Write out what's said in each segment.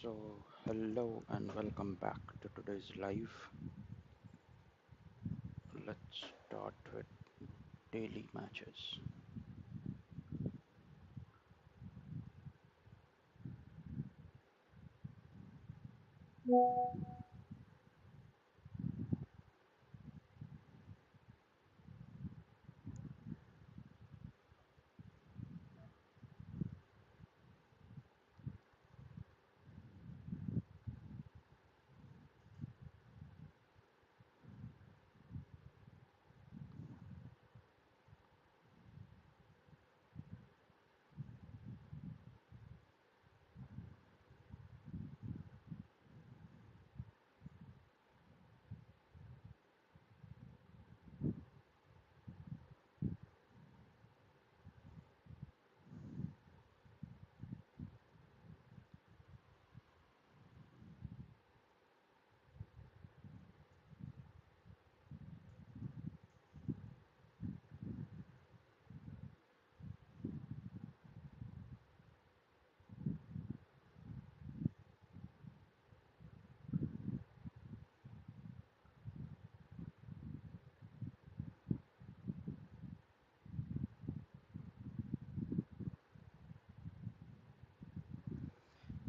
Hello and welcome back to today's live. Let's start with daily matches.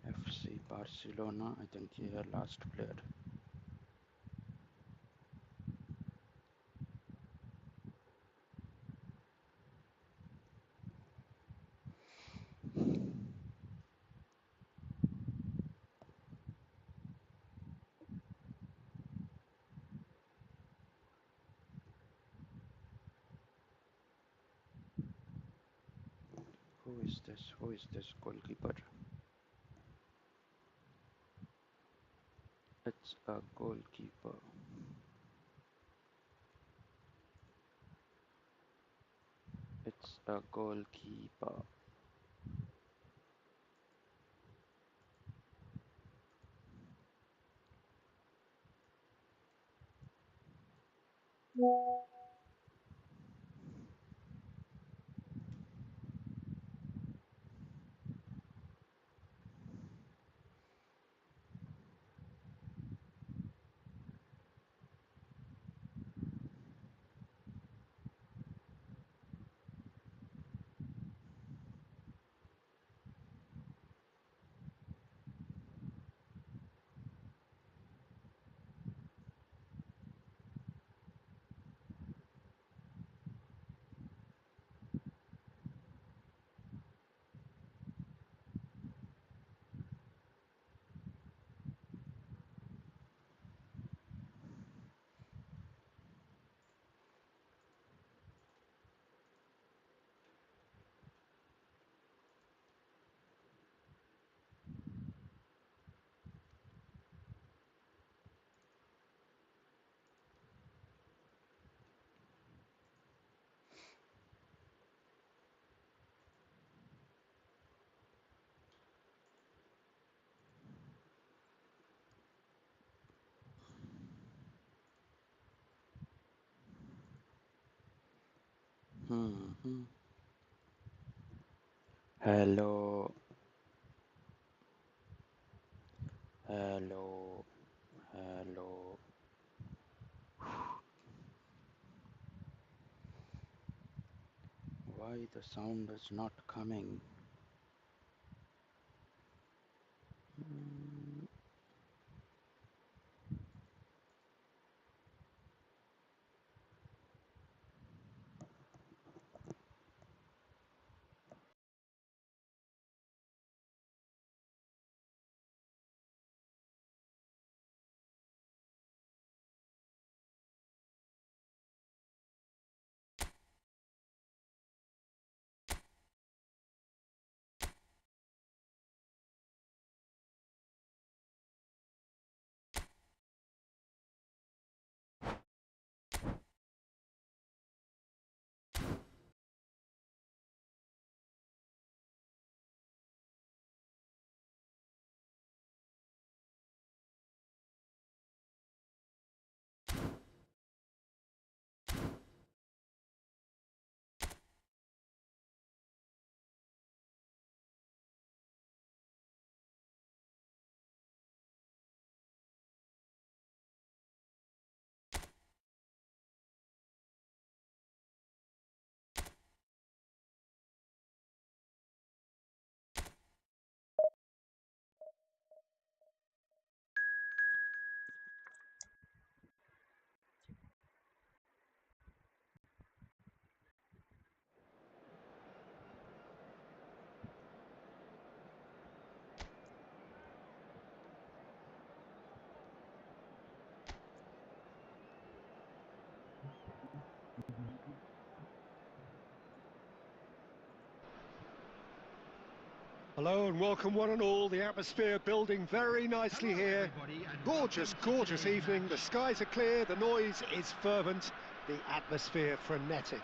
FC Barcelona, I think ये last player. Who is this? Who is this goalkeeper? It's a goalkeeper. It's a goalkeeper. Hmm. Hello. Hello. Hello. Why the sound is not coming? Hmm. Hello and welcome one and all. The atmosphere building very nicely here. Gorgeous, gorgeous evening. The skies are clear, the noise is fervent, the atmosphere frenetic.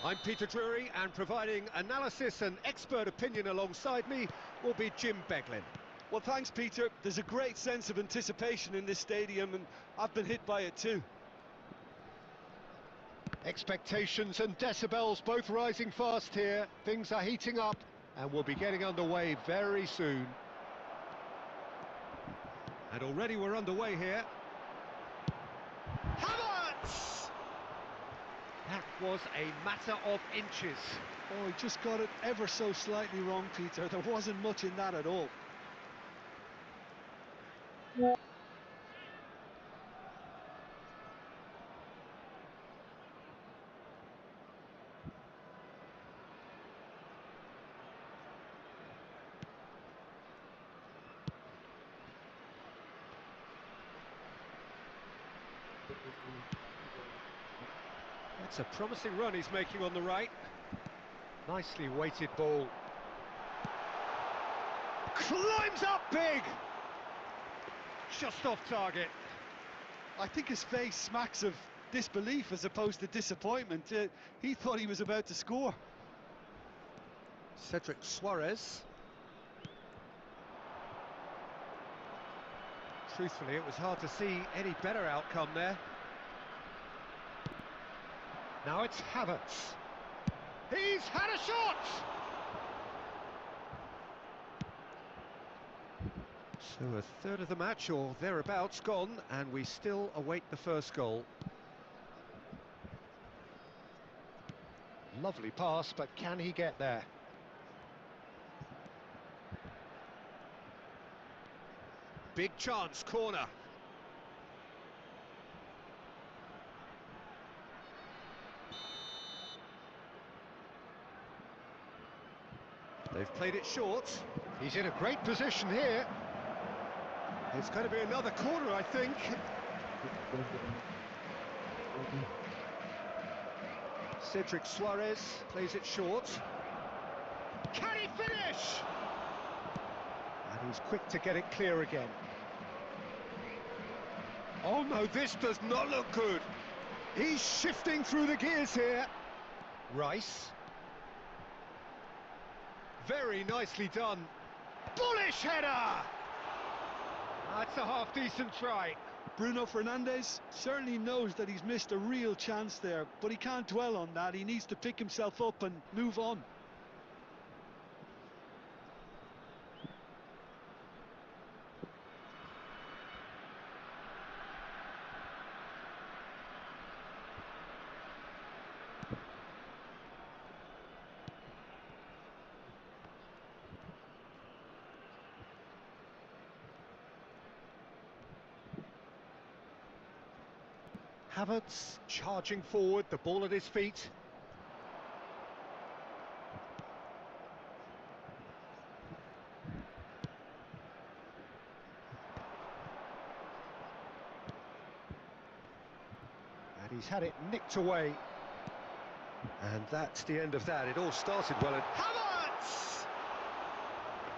I'm Peter Drury, and providing analysis and expert opinion alongside me will be Jim Beglin. Well, thanks, Peter. There's a great sense of anticipation in this stadium, and I've been hit by it too. Expectations and decibels both rising fast here. Things are heating up, and we'll be getting underway very soon. And already we're underway here. Havertz! That was a matter of inches. Oh, he just got it ever so slightly wrong, Peter. There wasn't much in that at all. That's a promising run he's making on the right. Nicely weighted ball. Climbs up big! Just off target. I think his face smacks of disbelief as opposed to disappointment. He thought he was about to score. Cedric Suarez. Truthfully, it was hard to see any better outcome there. Now it's Havertz. He's had a shot! So a third of the match, or thereabouts, gone, and we still await the first goal. Lovely pass, but can he get there? Big chance, corner. They've played it short. He's in a great position here. It's going to be another corner, I think. Cedric Suarez plays it short. Can he finish? And he's quick to get it clear again. Oh no, this does not look good. He's shifting through the gears here. Rice. Very nicely done. Bullish header! That's a half-decent try. Bruno Fernandes certainly knows that he's missed a real chance there, but he can't dwell on that. He needs to pick himself up and move on. Havertz charging forward, the ball at his feet. And he's had it nicked away. And that's the end of that. It all started well at Havertz!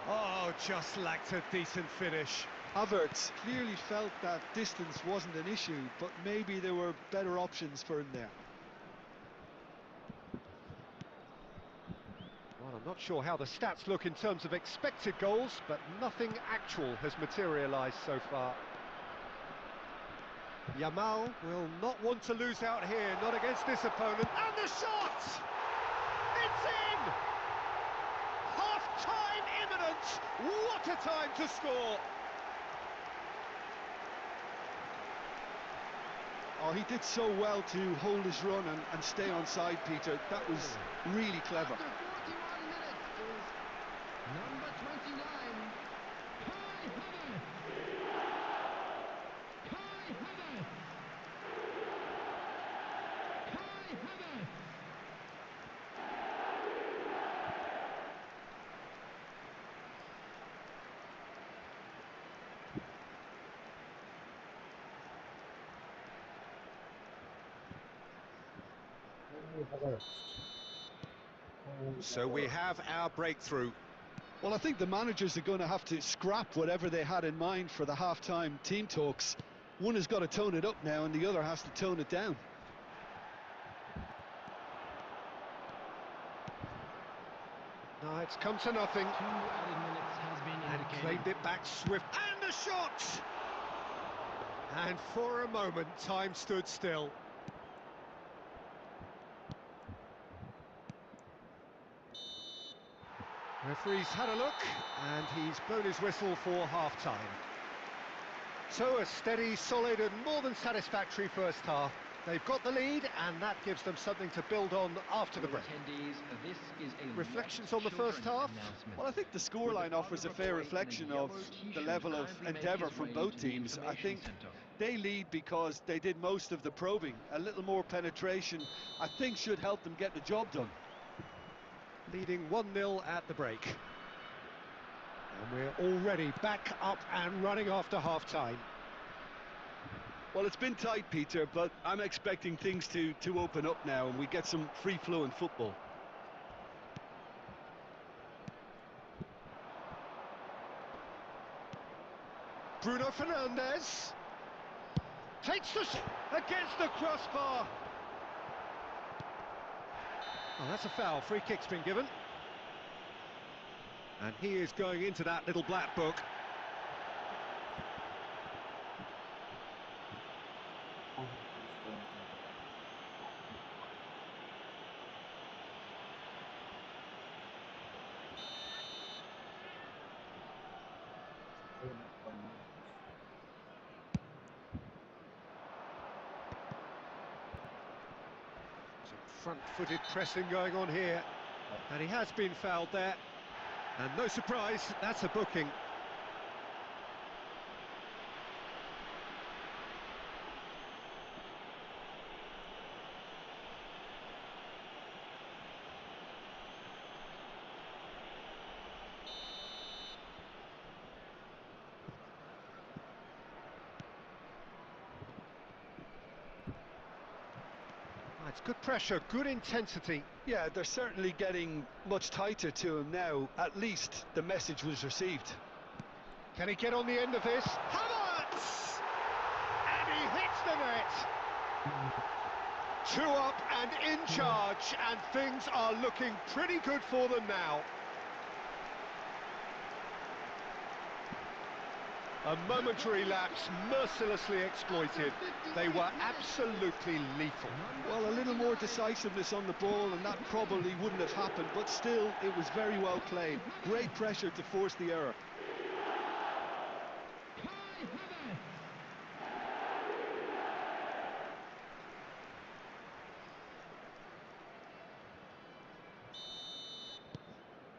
Oh, just lacked a decent finish. Havertz clearly felt that distance wasn't an issue, but maybe there were better options for him there. Well, I'm not sure how the stats look in terms of expected goals, but nothing actual has materialised so far. Yamal will not want to lose out here, not against this opponent. And the shot! It's in! Half-time imminent! What a time to score! Oh, he did so well to hold his run and stay on side, Peter. That was really clever. After 41 minutes is number 29, Kai Havertz. Kai Havertz. Kai Havertz. So we have our breakthrough. Well, I think the managers are going to have to scrap whatever they had in mind for the half-time team talks. One has got to tone it up now and the other has to tone it down. No, it's come to nothing. 2 added minutes has been And indicated. claimed it back swift. And the shot! And for a moment, time stood still. Referee's had a look, and he's blown his whistle for half-time. So a steady, solid and more than satisfactory first half. They've got the lead, and that gives them something to build on after the break. Attendees, this is a Reflections lot on the first children half? announcement. Well, I think the scoreline offers a fair reflection of the level of endeavour from both teams. I think they lead because they did most of the probing. A little more penetration, I think, should help them get the job done. Leading 1-0 at the break. And we're already back up and running after half-time. Well, it's been tight, Peter, but I'm expecting things to open up now and we get some free-flowing football. Bruno Fernandes takes the against the crossbar. Oh, that's a foul. Free kick's been given. And he is going into that little black book. Some front-footed pressing going on here. And he has been fouled there. And no surprise, that's a booking. It's good pressure, good intensity. Yeah, they're certainly getting much tighter to him now. At least the message was received. Can he get on the end of this? Havertz! And he hits the net. 2 up and in charge, and things are looking pretty good for them now. A momentary lapse, mercilessly exploited. They were absolutely lethal. Well, a little more decisiveness on the ball and that probably wouldn't have happened, but still, it was very well played. Great pressure to force the error.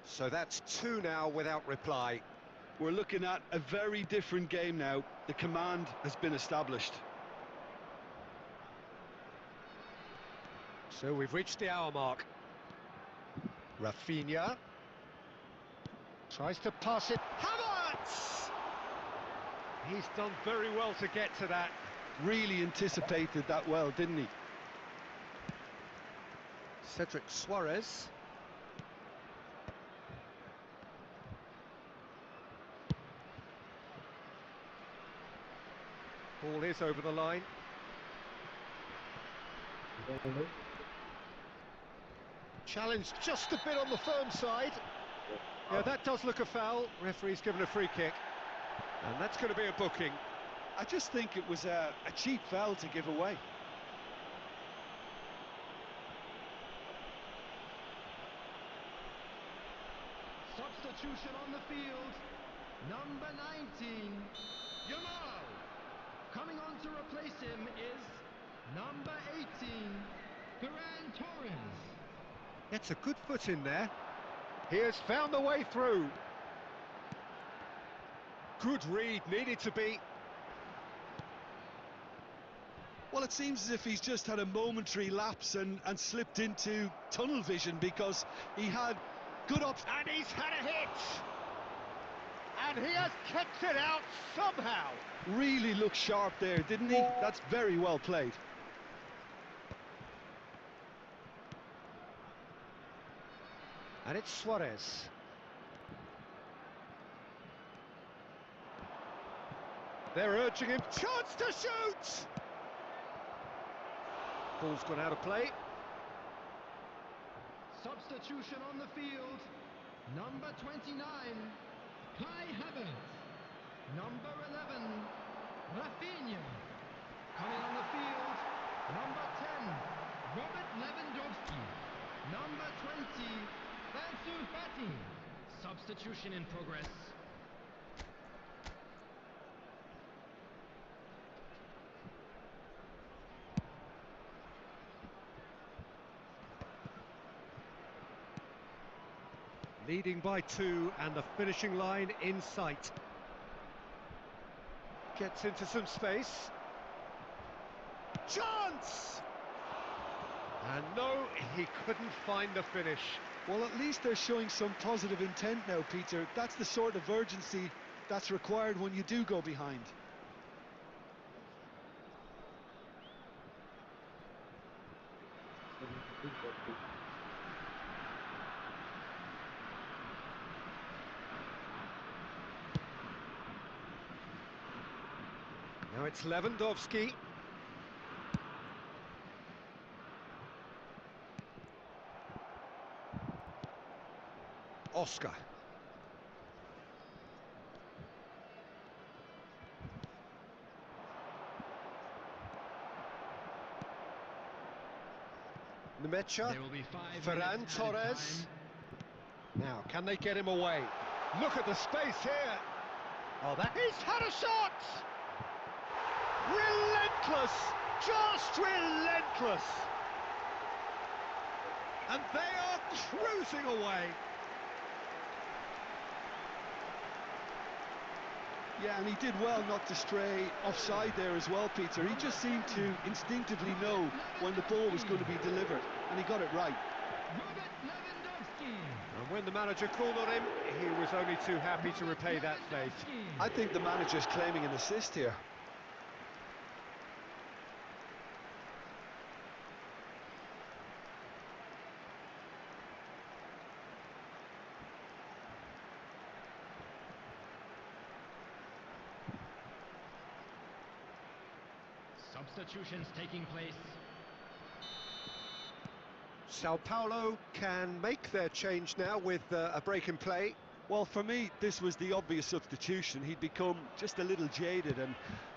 So that's 2 now without reply. We're looking at a very different game now. The command has been established. So we've reached the hour mark. Rafinha tries to pass it. Havertz! He's done very well to get to that. Really anticipated that well, didn't he? Cedric Suarez. Ball is over the line. Challenged just a bit on the firm side. Yeah, that does look a foul. Referee's given a free kick. And that's going to be a booking. I just think it was a cheap foul to give away. Substitution on the field. Number 19, Yamal. Coming on to replace him is number 18, Ferran Torres. Gets a good foot in there. He has found the way through. Good read, needed to be. Well, it seems as if he's just had a momentary lapse and slipped into tunnel vision because he had good options. And he's had a hit. And he has kept it out somehow. Really looked sharp there, didn't he? That's very well played. And it's Suarez. They're urging him. Chance to shoot! Ball's gone out of play. Substitution on the field. Number 29, Kai Havertz. Number 11, Rafinha. Coming on the field, number 10, Robert Lewandowski. Number 20, Ansu Fati. Substitution in progress. Leading by 2 and the finishing line in sight. Gets into some space. Chance! And no, he couldn't find the finish. Well, at least they're showing some positive intent now, Peter. That's the sort of urgency that's required when you do go behind. Now it's Lewandowski. Oscar. Nemecha. There will be 5 Ferran minutes added Torres. time. Now, can they get him away? Look at the space here. Oh, he's had a shot! Relentless! Just relentless! And they are cruising away. Yeah, and he did well not to stray offside there as well, Peter. He just seemed to instinctively know when the ball was going to be delivered, and he got it right. Robert Lewandowski. And when the manager called on him, he was only too happy to repay that fate. I think the manager's claiming an assist here. Substitutions taking place. Sao Paulo can make their change now with a break in play. Well, for me, this was the obvious substitution. He'd become just a little jaded, and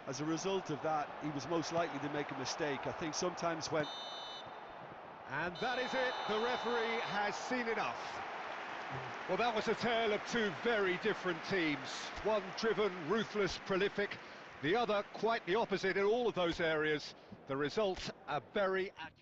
as a result of that, he was most likely to make a mistake. I think sometimes when... And that is it, the referee has seen enough. Well, that was a tale of two very different teams. One driven, ruthless, prolific, the other quite the opposite in all of those areas. The result, a very accurate...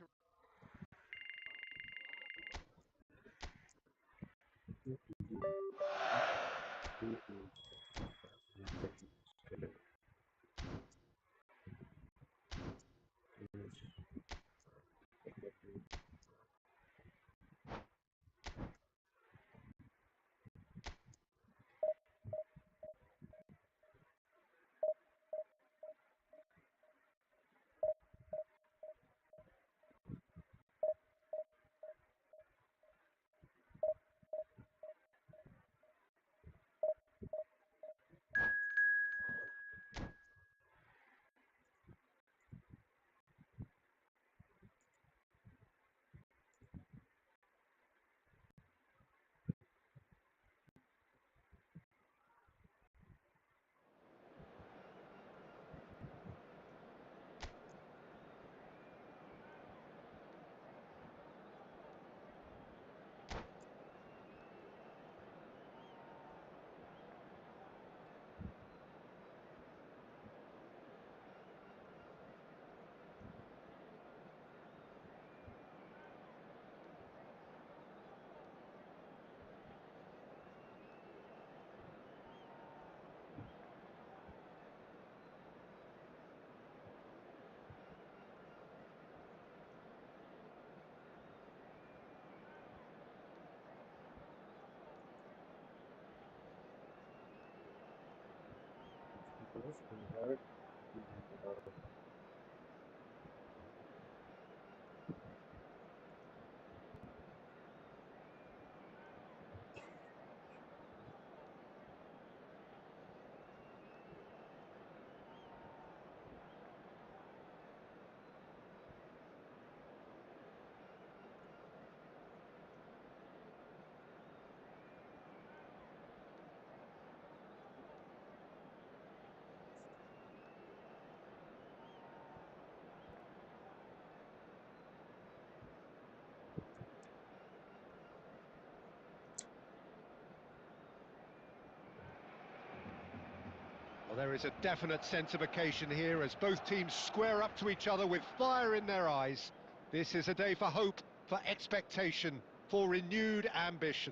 is a definite sense of occasion here as both teams square up to each other with fire in their eyes. This is a day for hope, for expectation, for renewed ambition.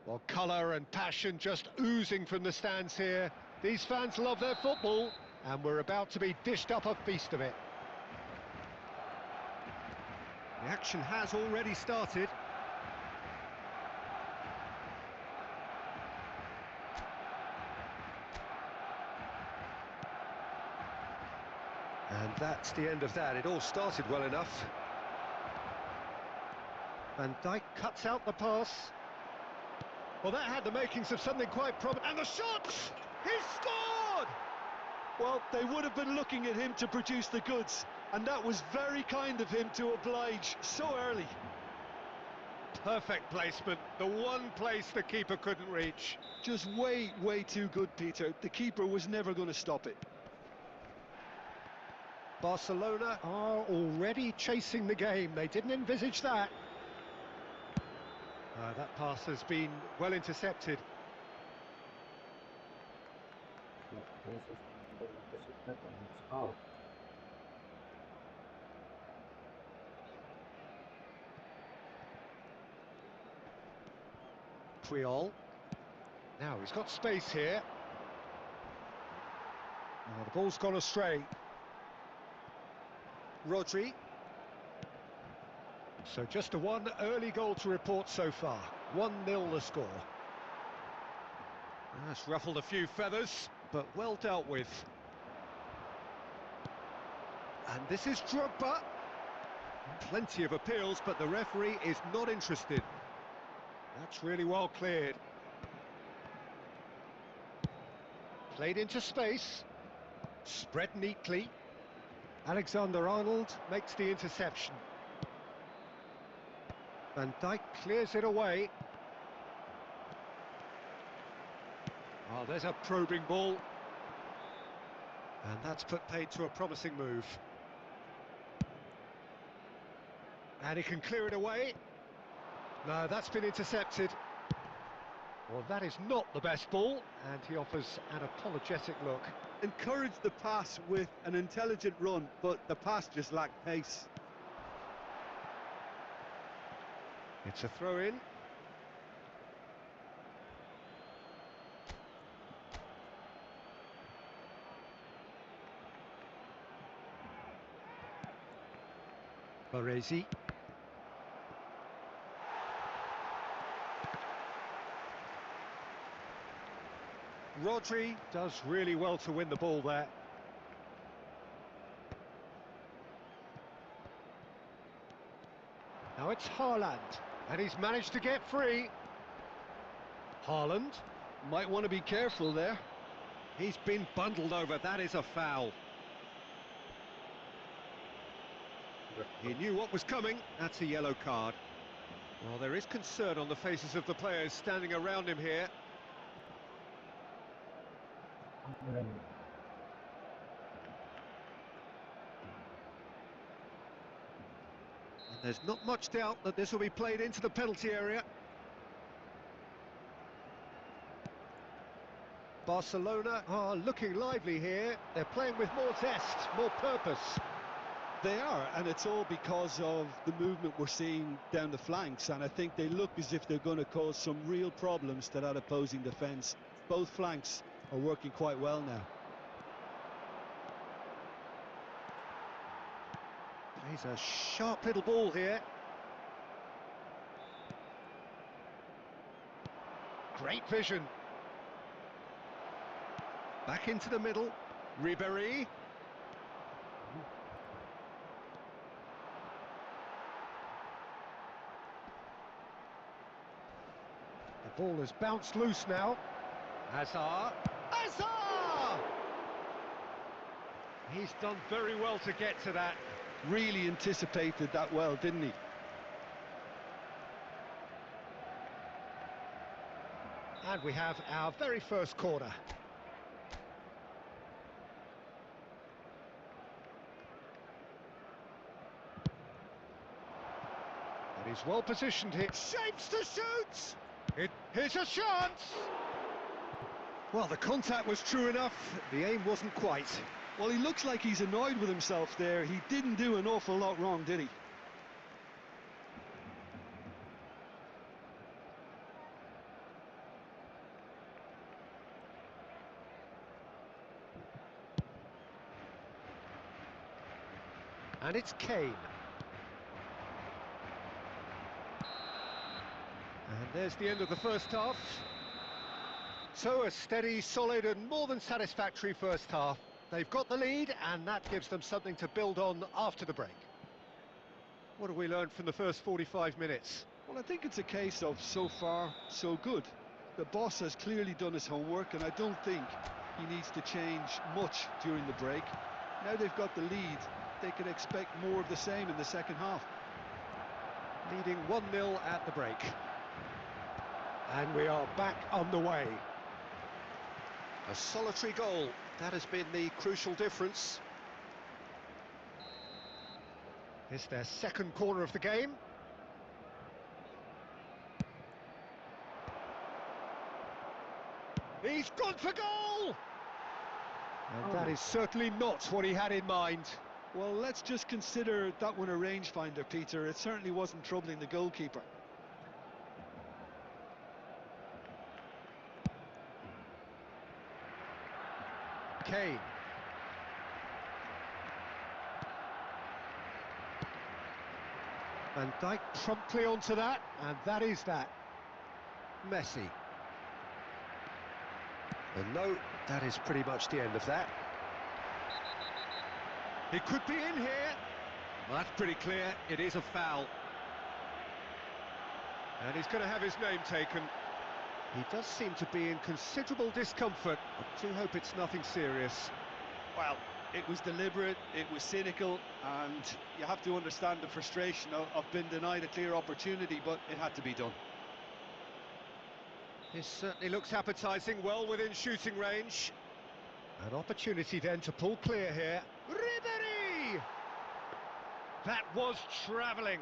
Well, colour and passion just oozing from the stands here. These fans love their football, and we're about to be dished up a feast of it. The action has already started. And that's the end of that. It all started well enough. Van Dijk cuts out the pass. Well, that had the makings of something quite promising. And the shot! He's scored! Well, they would have been looking at him to produce the goods, and that was very kind of him to oblige so early. Perfect placement, the one place the keeper couldn't reach. Just way too good, Peter. The keeper was never going to stop it. Barcelona are already chasing the game. They didn't envisage that. That pass has been well intercepted. Puyol. Now he's got space here. The ball's gone astray. Rodri. So just a one early goal to report so far. 1-0 the score. That's ruffled a few feathers, but well dealt with. And this is Drogba. Plenty of appeals, but the referee is not interested. That's really well cleared. Played into space. Spread neatly. Alexander-Arnold makes the interception. Van Dijk clears it away. Oh, there's a probing ball. And that's put paid to a promising move. And he can clear it away. No, that's been intercepted. Well, that is not the best ball, and he offers an apologetic look. Encouraged the pass with an intelligent run, but the pass just lacked pace. It's a throw-in. Baresi. Rodri does really well to win the ball there. Now it's Haaland, and he's managed to get free. Haaland. Might want to be careful there. He's been bundled over, that is a foul. He knew what was coming, that's a yellow card. Well, there is concern on the faces of the players standing around him here. And there's not much doubt that this will be played into the penalty area. Barcelona are looking lively here. They're playing with more zest, more purpose. They are, and it's all because of the movement we're seeing down the flanks, and I think they look as if they're going to cause some real problems to that opposing defence. Both flanks are working quite well now. Plays a sharp little ball here. Great vision. Back into the middle. Ribéry. The ball has bounced loose now. Hazard. Hazard! He's done very well to get to that. Really anticipated that well, didn't he? And we have our very first corner. And he's well positioned here. Shapes to shoot! Here's a chance! Well, the contact was true enough, the aim wasn't quite. Well, he looks like he's annoyed with himself there. He didn't do an awful lot wrong, did he? And it's Kane. And there's the end of the first half. So a steady, solid and more than satisfactory first half. They've got the lead and that gives them something to build on after the break. What have we learned from the first 45 minutes? Well, I think it's a case of so far, so good. The boss has clearly done his homework and I don't think he needs to change much during the break. Now they've got the lead, they can expect more of the same in the second half. Leading 1-0 at the break. And we are back on the way. A solitary goal, that has been the crucial difference. It's their second corner of the game. He's gone for goal! And that is certainly not what he had in mind. Well, let's just consider that one a rangefinder, Peter. It certainly wasn't troubling the goalkeeper. Kane. Van Dijk promptly onto that, and that is that. Messi. And no, that is pretty much the end of that. It could be in here. Well, that's pretty clear, it is a foul. And he's going to have his name taken. He does seem to be in considerable discomfort. I do hope it's nothing serious. Well, it was deliberate, it was cynical, and you have to understand the frustration of being denied a clear opportunity, but it had to be done. This certainly looks appetising, well within shooting range. An opportunity then to pull clear here. Ribéry! That was travelling.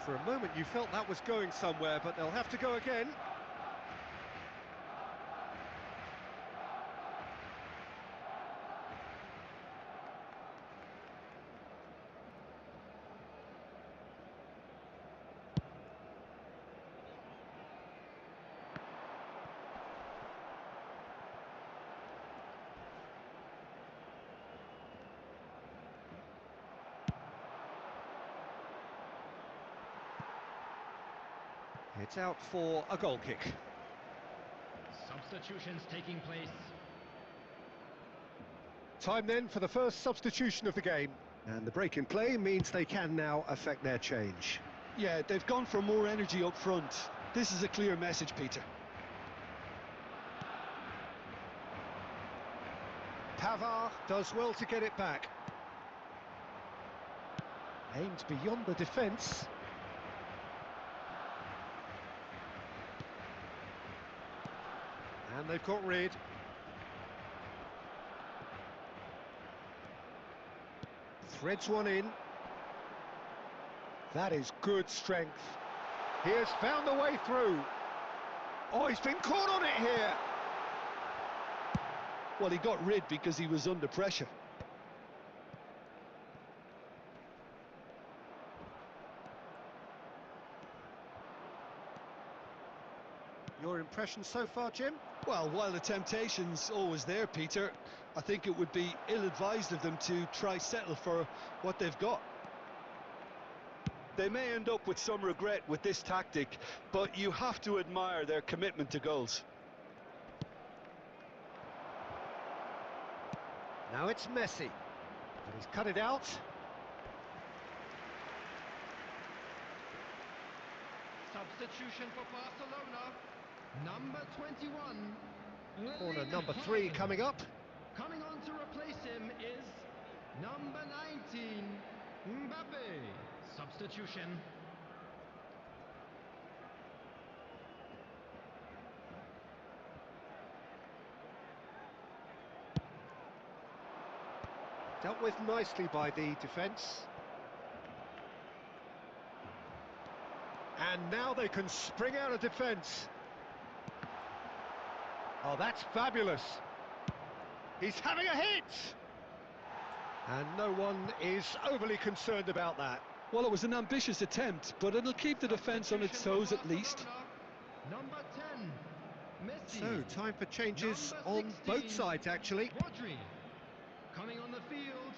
For a moment you felt that was going somewhere, but they'll have to go again. It's out for a goal kick. Substitutions taking place. Time then for the first substitution of the game. And the break in play means they can now affect their change. Yeah, they've gone for more energy up front. This is a clear message, Peter. Pavard does well to get it back. Aimed beyond the defence. And they've got rid. Threads one in. That is good strength. He has found the way through. Oh, he's been caught on it here. Well, he got rid because he was under pressure. Your impression so far, Jim? Well, while the temptation's always there, Peter, I think it would be ill-advised of them to try settle for what they've got. They may end up with some regret with this tactic, but you have to admire their commitment to goals. Now it's Messi. But he's cut it out. Substitution for Barcelona. Number 21. Corner number 3 coming up. Coming on to replace him is number 19, Mbappe. Substitution. Dealt with nicely by the defence. And now they can spring out of defence. Oh, that's fabulous. He's having a hit! And no one is overly concerned about that. Well, it was an ambitious attempt, but it'll keep the defence on its toes at least. Number 10, Messi. So, time for changes Number on 16, both sides, actually. Rodri. Coming on the field,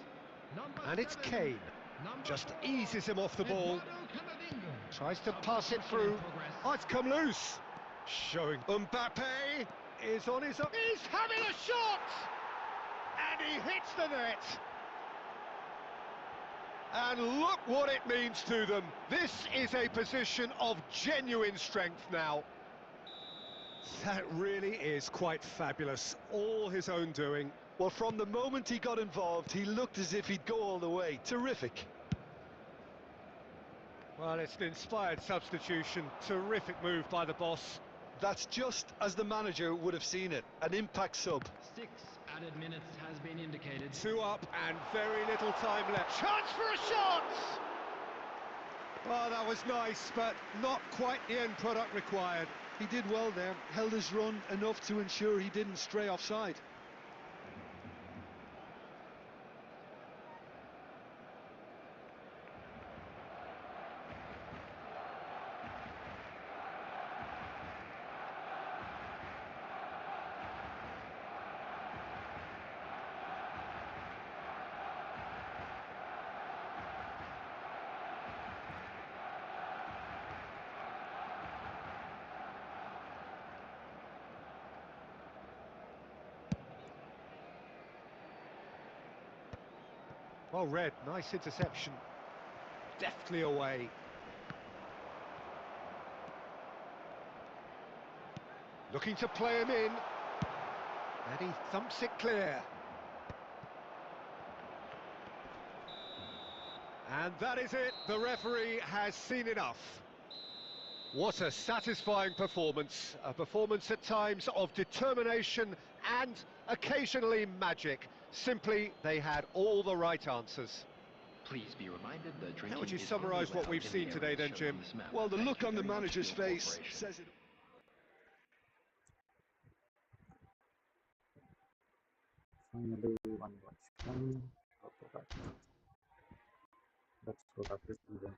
number And it's 7, Kane. number Just 4, eases him off the ball. Eduardo Camavinga. Tries to pass it through. Substitution in progress. Oh, it's come loose. Showing Mbappe is on his own. He's having a shot! And he hits the net. And look what it means to them. This is a position of genuine strength now. That really is quite fabulous. All his own doing. Well, from the moment he got involved, he looked as if he'd go all the way. Terrific. Well, it's an inspired substitution. Terrific move by the boss. That's just as the manager would have seen it. An impact sub. 6 added minutes has been indicated. 2 up and very little time left. Chance for a shot! Well, that was nice, but not quite the end product required. He did well there, held his run enough to ensure he didn't stray offside. Well read, nice interception. Deftly away. Looking to play him in. And he thumps it clear. And that is it. The referee has seen enough. What a satisfying performance. A performance at times of determination and occasionally magic. Simply, they had all the right answers. Please be reminded that drinking How would you is summarise only what we've allowed in seen the today areas then, shown Jim? on this map. Well, the Thank look you on the very much for manager's your face cooperation. says it. Finally, one watch done. Okay, right. Let's go back to events.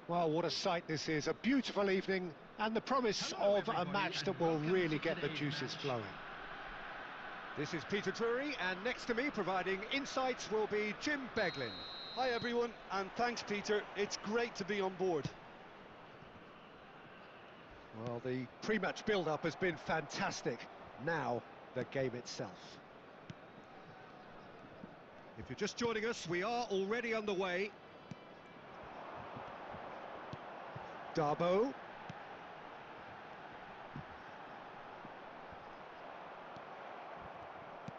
Well, what a sight this is. A beautiful evening and the promise Hello, of a everybody, match and that will welcome really to get the today's juices match. flowing. This is Peter Drury, and next to me providing insights will be Jim Beglin. Hi everyone, and thanks Peter. It's great to be on board. Well, the pre-match build-up has been fantastic. Now, the game itself. If you're just joining us, we are already underway. Darbo.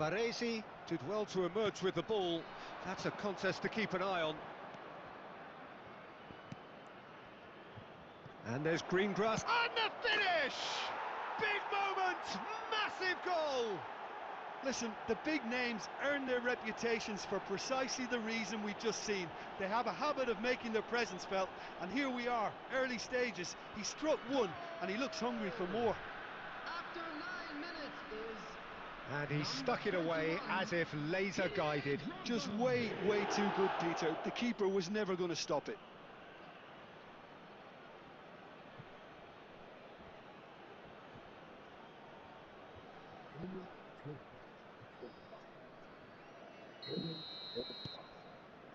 Baresi. Did well to emerge with the ball. That's a contest to keep an eye on. And there's green grass. And the finish! Big moment! Massive goal! Listen, the big names earn their reputations for precisely the reason we've just seen. They have a habit of making their presence felt, and here we are, early stages. He struck one, and he looks hungry for more. After 9 minutes is... And he stuck it away as if laser-guided. Just way too good, Peter. The keeper was never going to stop it.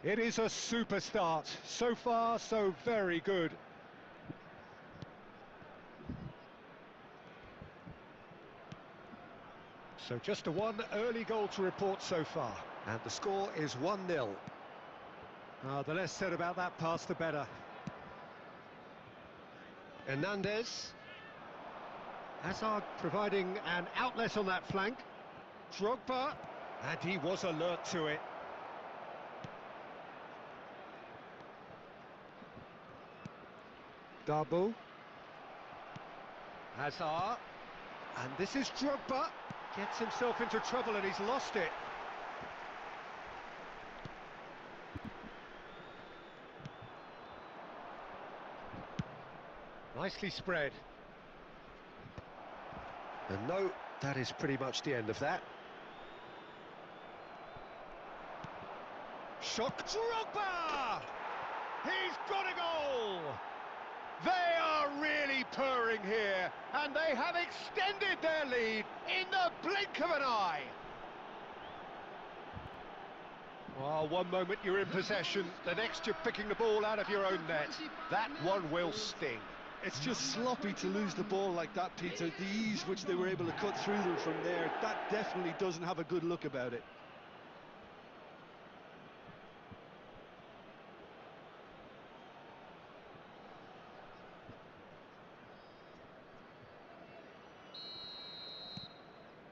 It is a super start. So far, so very good. So just a one early goal to report so far. And the score is 1-0. The less said about that pass, the better. Hernandez. Hazard providing an outlet on that flank. Drogba. And he was alert to it. Darboux. Hazard. And this is Drogba. Gets himself into trouble and he's lost it. Nicely spread. And no, that is pretty much the end of that. Shock Drogba! He's got a goal! They are really purring here, and they have extended their lead in the blink of an eye. Well, one moment you're in possession, the next you're picking the ball out of your own net. That one will sting. It's just sloppy to lose the ball like that, Peter. The ease which they were able to cut through them from there, that definitely doesn't have a good look about it.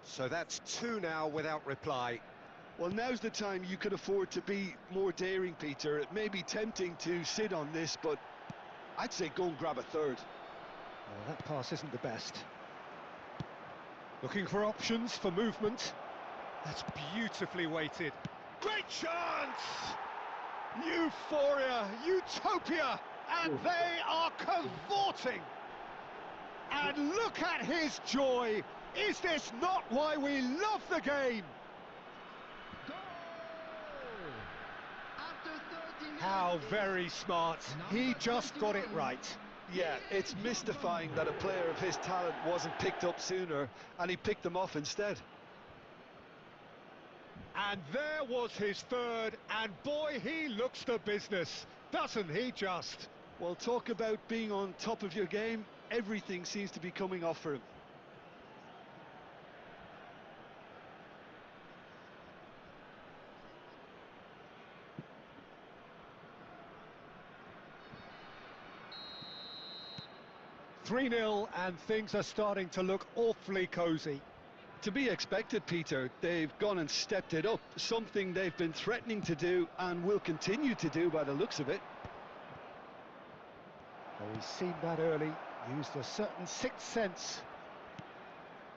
So that's two now without reply. Well, now's the time you could afford to be more daring, Peter. It may be tempting to sit on this, but I'd say go and grab a third. Well, that pass isn't the best. Looking for options for movement. That's beautifully weighted. Great chance! Euphoria, utopia, and they are cavorting. And look at his joy. Is this not why we love the game? Goal! After 30 minutes How is very smart. He just got it right. Yeah, it's mystifying that a player of his talent wasn't picked up sooner, and he picked them off instead. And there was his third, and boy, he looks the business, doesn't he just? Well, talk about being on top of your game. Everything seems to be coming off for him. (3-0) and things are starting to look awfully cosy. To be expected, Peter. They've gone and stepped it up, something they've been threatening to do and will continue to do by the looks of it. Well, he's seen that early, used a certain sixth sense.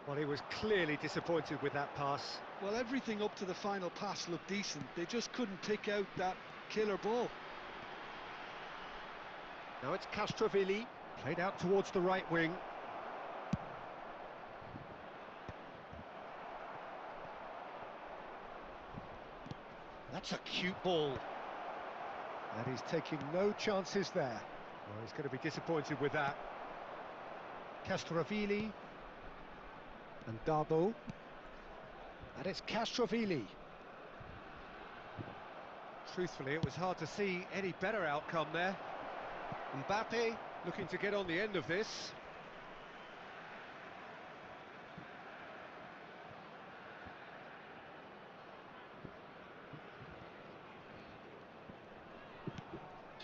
Well, he was clearly disappointed with that pass. Well, everything up to the final pass looked decent. They just couldn't pick out that killer ball. Now it's Castrovilli, played out towards the right wing. That's a cute ball. And he's taking no chances there. Well, he's going to be disappointed with that. Castrovilli. And Darboux. And it's Castrovilli. Truthfully, it was hard to see any better outcome there. Mbappe looking to get on the end of this.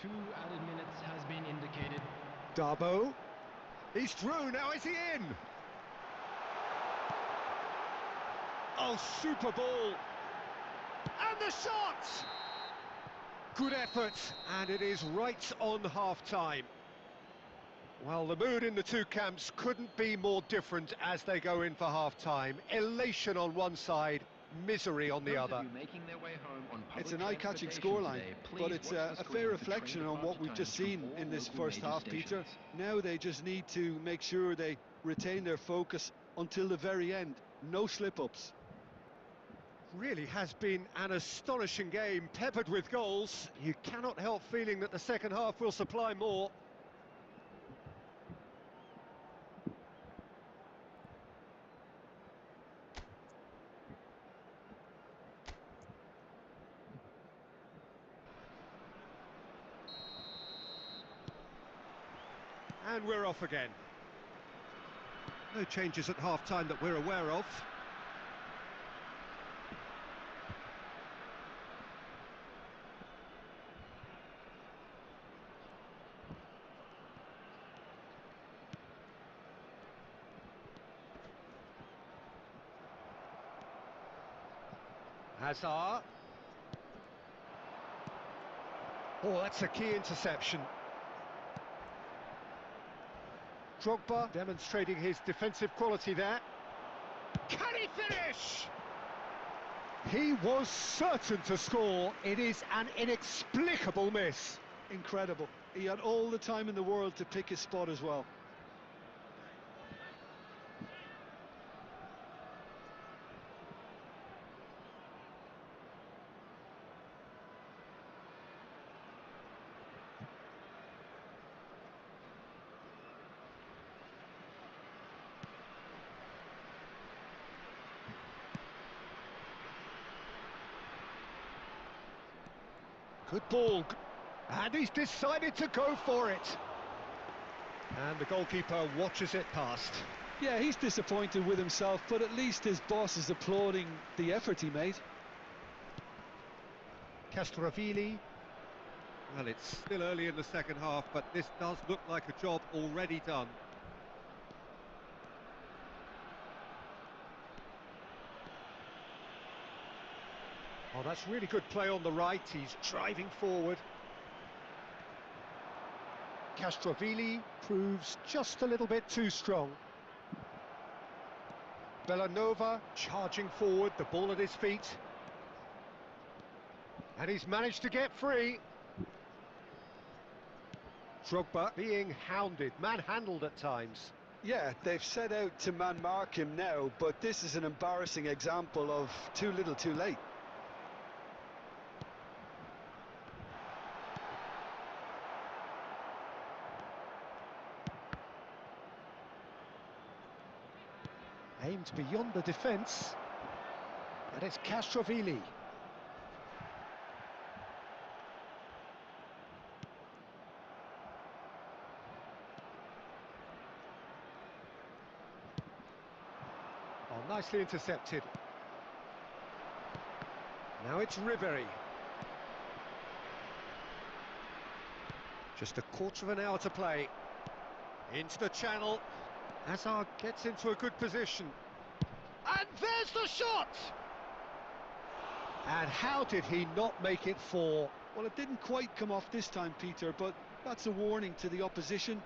Two added minutes has been indicated. Darboux. He's through, now is he in? Oh, super ball. And the shot! Good effort, and it is right on half-time. Well, the mood in the two camps couldn't be more different as they go in for half-time. Elation on one side, misery on the Those other. of you making their way home on public It's an eye-catching transportation scoreline, today, but please it's watch a the fair screen for reflection train on what departure we've just times seen from in all this local first major half, Peter. stations. Now they just need to make sure they retain their focus until the very end. No slip-ups. Really has been an astonishing game, peppered with goals. You cannot help feeling that the second half will supply more. And we're off again. No changes at half-time that we're aware of. Hazard. Oh, that's a key interception. Drogba demonstrating his defensive quality there. Can he finish? He was certain to score. It is an inexplicable miss. Incredible. He had all the time in the world to pick his spot as well. Good ball. And he's decided to go for it. And the goalkeeper watches it past. Yeah, he's disappointed with himself, but at least his boss is applauding the effort he made. Castrovili. Well, it's still early in the second half, but this does look like a job already done. Oh, that's really good play on the right. He's driving forward. Castrovili proves just a little bit too strong. Bellanova charging forward, the ball at his feet. And he's managed to get free. Drogba being hounded, manhandled at times. Yeah, they've set out to man-mark him now, but this is an embarrassing example of too little too late. Aimed beyond the defence. And it's Castrovili. Oh, nicely intercepted. Now it's Ribery. Just a quarter of an hour to play. Into the channel. Hazard gets into a good position. And there's the shot! And how did he not make it four? Well, it didn't quite come off this time, Peter, but that's a warning to the opposition.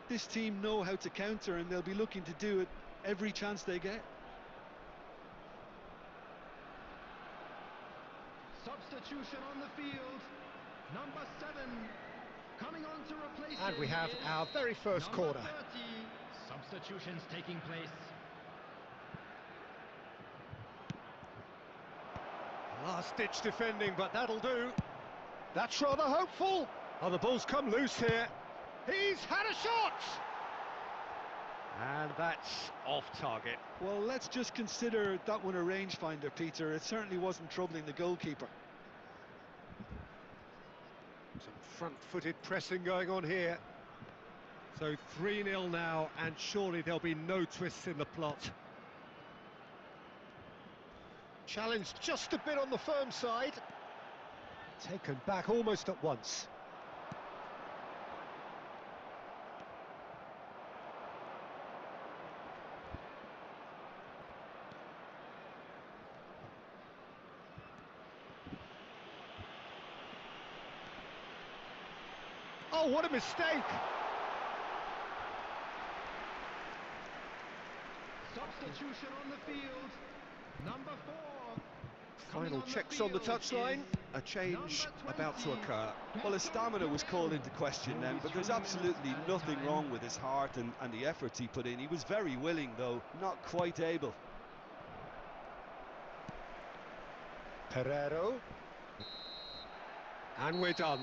This team know how to counter, and they'll be looking to do it every chance they get. Substitution on the field. Number 7 coming on to replace And we him have is our very first number corner. 30. Substitutions taking place. Last-ditch defending, but that'll do. That's rather hopeful. Oh, the ball's come loose here. He's had a shot! And that's off target. Well, let's just consider that one a rangefinder, Peter. It certainly wasn't troubling the goalkeeper. Some front-footed pressing going on here. So 3-0 now, and surely there'll be no twists in the plot. Challenged just a bit on the firm side. Taken back almost at once. Oh, what a mistake! Substitution on the field. Number 4. Final checks on the touchline. A change about to occur. Well, his stamina was called into question then, but there's absolutely nothing wrong with his heart and the efforts he put in. He was very willing, though not quite able. Pereiro. And we're done.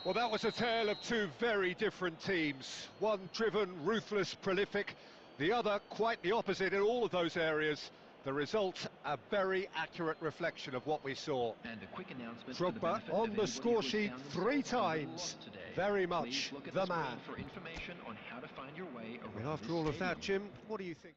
Well, that was a tale of two very different teams. One driven, ruthless, prolific. The other quite the opposite in all of those areas. The result, a very accurate reflection of what we saw. And a quick announcement for the Drogba benefit on of the anybody score who sheet has found 3 themselves a little times. lost today. Very Please much look at the screen man. for information on how to find your way around And after this all of that, stadium. Jim, what do you think?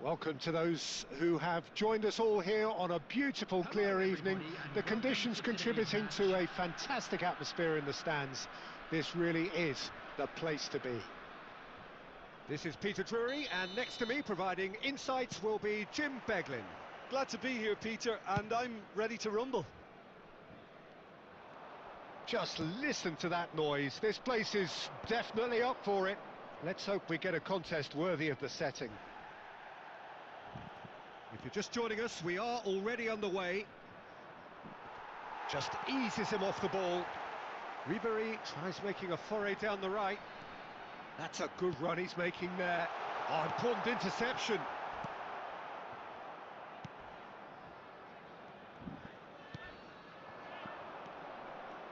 Welcome to those who have joined us all here on a beautiful, clear evening. The conditions contributing to a fantastic atmosphere in the stands. This really is the place to be. This is Peter Drury, and next to me, providing insights, will be Jim Beglin. Glad to be here, Peter, and I'm ready to rumble. Just listen to that noise. This place is definitely up for it. Let's hope we get a contest worthy of the setting. If you're just joining us, we are already underway. Just eases him off the ball. Ribery tries making a foray down the right. That's a good run he's making there. Oh, important interception.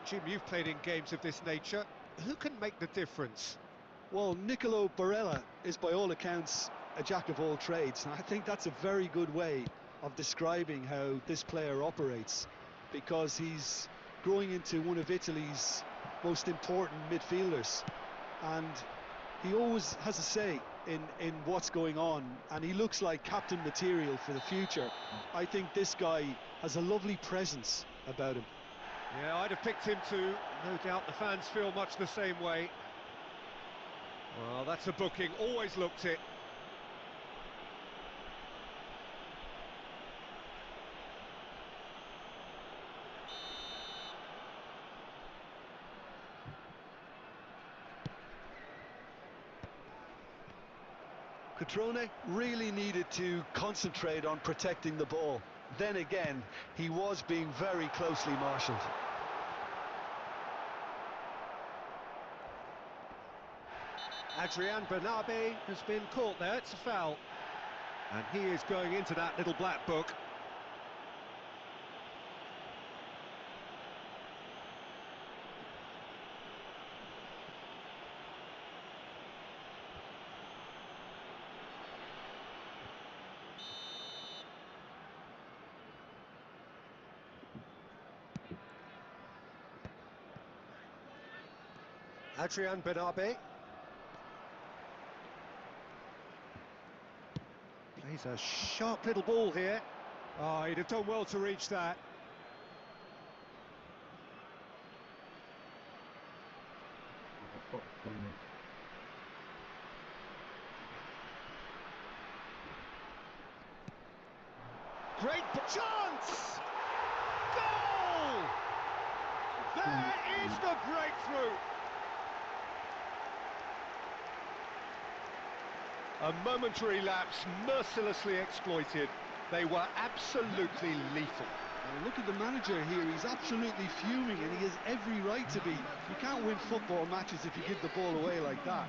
Jim, you've played in games of this nature. Who can make the difference? Well, Nicolo Barella is by all accounts a jack of all trades, and I think that's a very good way of describing how this player operates, because he's growing into one of Italy's most important midfielders, and he always has a say in what's going on, and he looks like captain material for the future. I think this guy has a lovely presence about him. Yeah, I'd have picked him too. No doubt the fans feel much the same way. Well, that's a booking, always looked it. Cutrone really needed to concentrate on protecting the ball. Then again, he was being very closely marshalled. Adrian Bernabe has been caught there, it's a foul. And he is going into that little black book. Adrian Bernabe. Plays a sharp little ball here. Oh, he'd have done well to reach that. Great chance! Goal! There is the breakthrough! A momentary lapse, mercilessly exploited. They were absolutely lethal. Now look at the manager here, he's absolutely fuming, and he has every right to be. You can't win football matches if you give the ball away like that.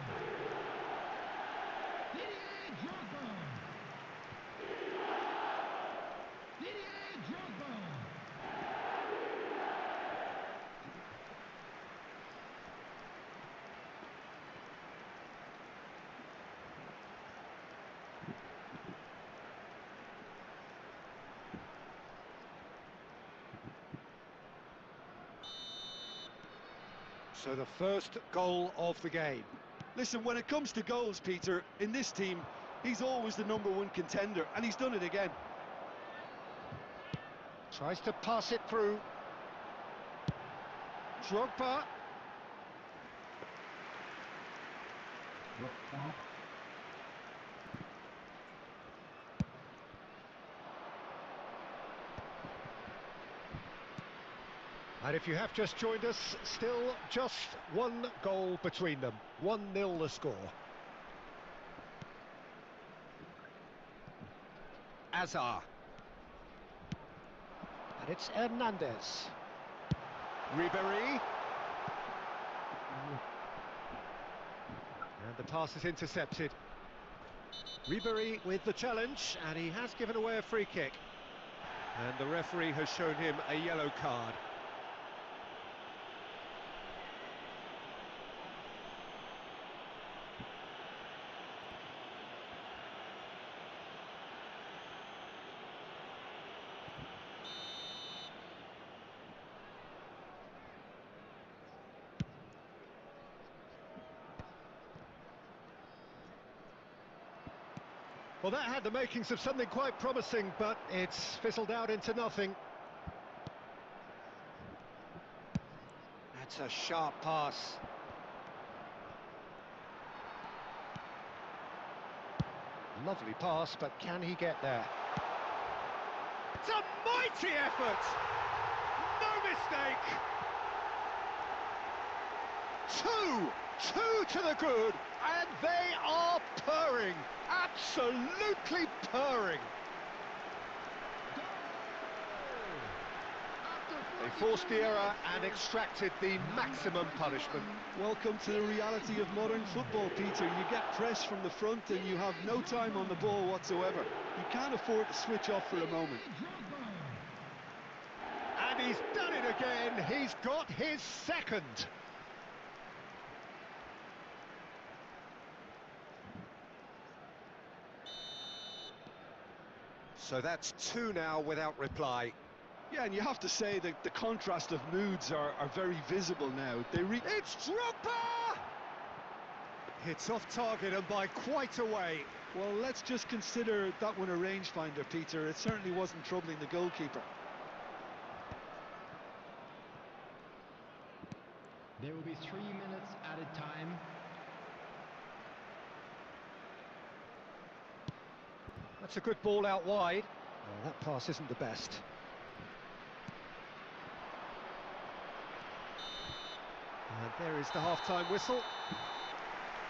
So the first goal of the game. Listen, when it comes to goals, Peter, in this team, he's always the #1 contender, and he's done it again. Tries to pass it through. Drogba. Drogba. And if you have just joined us, still just one goal between them. 1-0 the score. Azar. And it's Hernandez. Ribéry. And the pass is intercepted. Ribéry with the challenge, and he has given away a free kick. And the referee has shown him a yellow card. Well, that had the makings of something quite promising, but it's fizzled out into nothing. That's a sharp pass. Lovely pass, but can he get there? It's a mighty effort! No mistake! Two to the good, and they are purring, absolutely purring. They forced the error and extracted the maximum punishment. Welcome to the reality of modern football, Peter. You get press from the front and you have no time on the ball whatsoever. You can't afford to switch off for a moment. And he's done it again, he's got his second. So that's 2 now without reply. Yeah, and you have to say that the contrast of moods are very visible now. It's Drogba! It's off target and by quite a way. Well, let's just consider that one a rangefinder, Peter. It certainly wasn't troubling the goalkeeper. There will be 3 minutes added time. That's a good ball out wide. Well, that pass isn't the best. And there is the half-time whistle.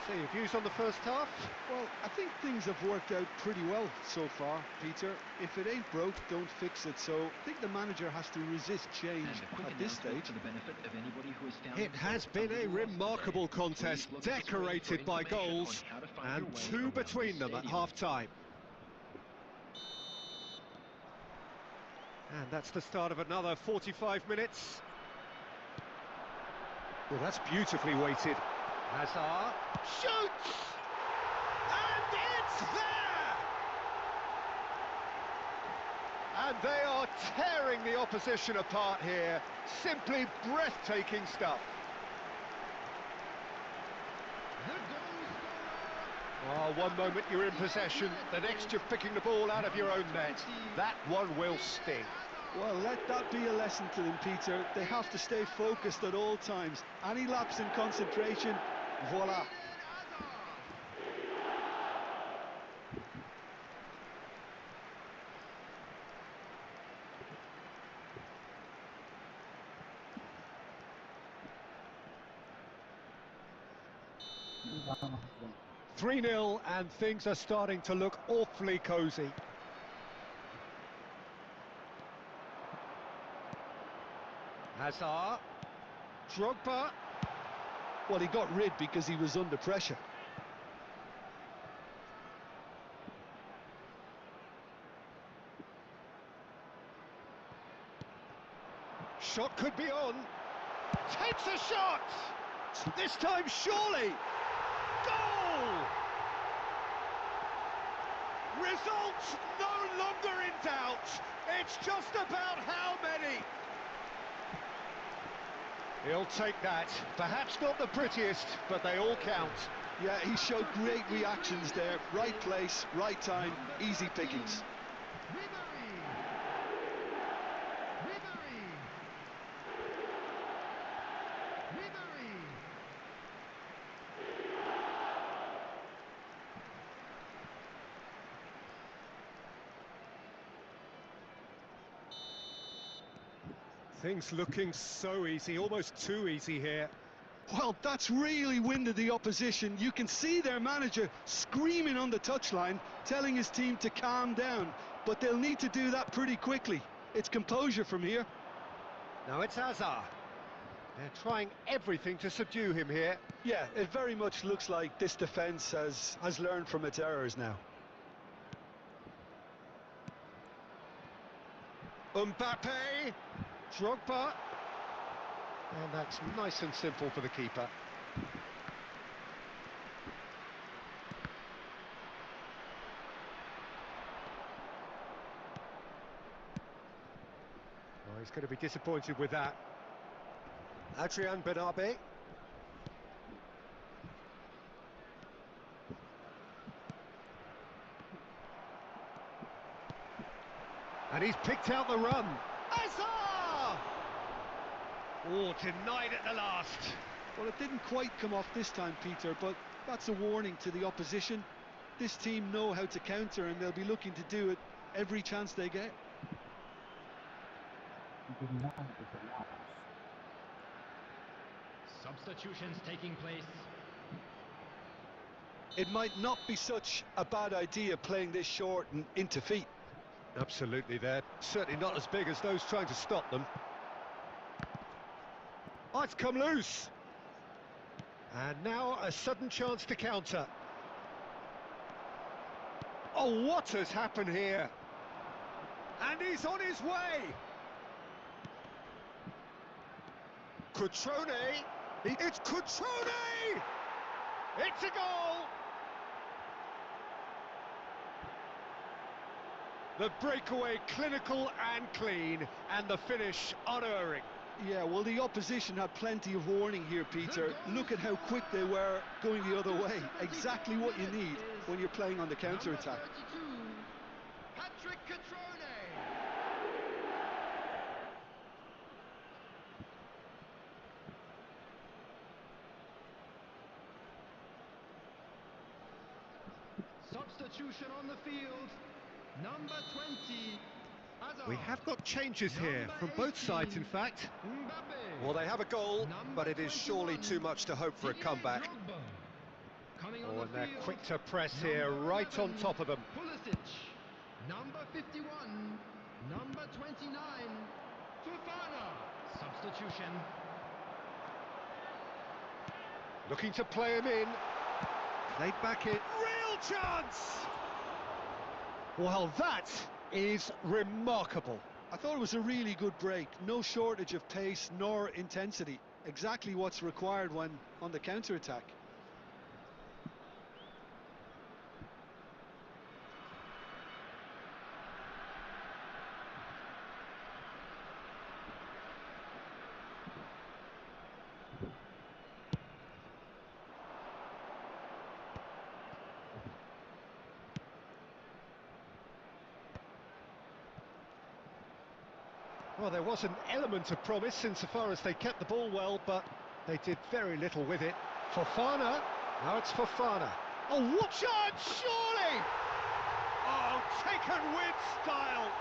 So your views on the first half? Well, I think things have worked out pretty well so far, Peter. If it ain't broke, don't fix it. So I think the manager has to resist change at this stage. For the benefit of anybody who has found It has been a remarkable contest, decorated by goals, and 2 between them at half-time. And that's the start of another 45 minutes. Well, that's beautifully weighted. Hazard shoots! And it's there! And they are tearing the opposition apart here. Simply breathtaking stuff. Oh, one moment you're in possession, the next you're picking the ball out of your own net. That one will sting. Well, let that be a lesson to them, Peter. They have to stay focused at all times. Any lapse in concentration, voila. Drama. 3-0 and things are starting to look awfully cosy. Hazard. Drogba. Well, he got rid because he was under pressure. Shot could be on. Takes a shot! This time, surely! Goal! Results no longer in doubt. It's just about how many. He'll take that. Perhaps not the prettiest, but they all count. Yeah, he showed great reactions there. Right place, right time, easy pickings. Things looking so easy, almost too easy here. Well, that's really winded the opposition. You can see their manager screaming on the touchline, telling his team to calm down. But they'll need to do that pretty quickly. It's composure from here. Now it's Hazard. They're trying everything to subdue him here. Yeah, it very much looks like this defence has learned from its errors now. Mbappe, Drogba, and that's nice and simple for the keeper. Oh, he's going to be disappointed with that. Adrian Benabe. And he's picked out the run. Hazard! Oh, denied at the last. Well, it didn't quite come off this time, Peter, but that's a warning to the opposition. This team know how to counter, and they'll be looking to do it every chance they get. Substitutions taking place. It might not be such a bad idea playing this short and into feet. Absolutely, they're certainly not as big as those trying to stop them. Oh, it's come loose. And now a sudden chance to counter. Oh, what has happened here? And he's on his way. Cutrone. It's Cutrone! It's a goal! The breakaway clinical and clean, and the finish unerring. Yeah, well, the opposition had plenty of warning here, Peter. Look at how quick they were going the other way. Exactly what you need when you're playing on the counter-attack. Patrick Cutrone. Substitution on the field. Number 20. Hazard. We have got changes here from both sides, in fact. Mbappe. Well, they have a goal, but it is surely 21, too much to hope for a Didier comeback. Drogba. Coming on Oh, the and they're field. quick to press here, Number right on 11, top of them. Pulisic. Number 51. Number 29. Fofana. Substitution. Looking to play him in. Played back in. Real chance! Well, that is remarkable. I thought it was a really good break. No shortage of pace nor intensity. Exactly what's required when on the counter-attack. Well, there was an element of promise insofar as they kept the ball well, but they did very little with it. Fofana. Now it's Fofana. Oh, what chance, surely! Oh, taken with style.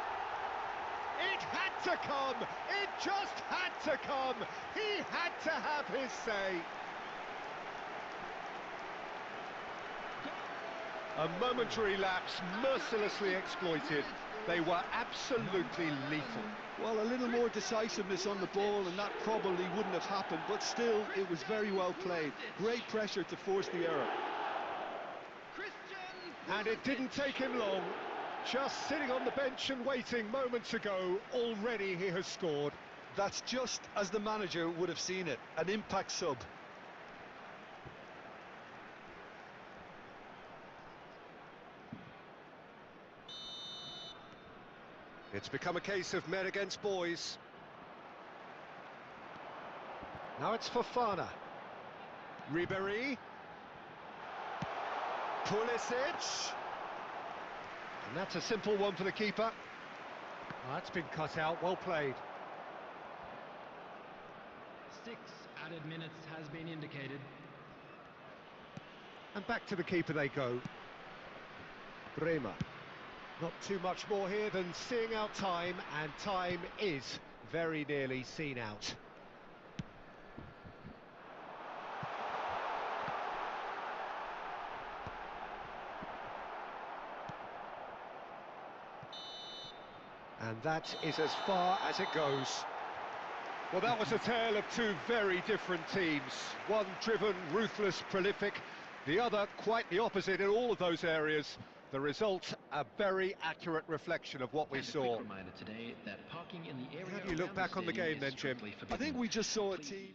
It had to come. It just had to come. He had to have his say. A momentary lapse, mercilessly exploited. They were absolutely lethal. Well, a little more decisiveness on the ball and that probably wouldn't have happened, but still, it was very well played. Great pressure to force the error. And it didn't take him long. Just sitting on the bench and waiting moments ago, already he has scored. That's just as the manager would have seen it, an impact sub. It's become a case of men against boys. Now it's Fofana. Ribéry. Pulisic. And that's a simple one for the keeper. Oh, that's been cut out, well played. 6 added minutes has been indicated. And back to the keeper they go. Bremer. Not too much more here than seeing out time, and time is very nearly seen out. And that is as far as it goes. Well, that was a tale of two very different teams. One driven, ruthless, prolific. The other quite the opposite in all of those areas. The result, a very accurate reflection of what we saw. Reminder today that parking in the area. How do you look back on the game then, Jim? I think we just saw a team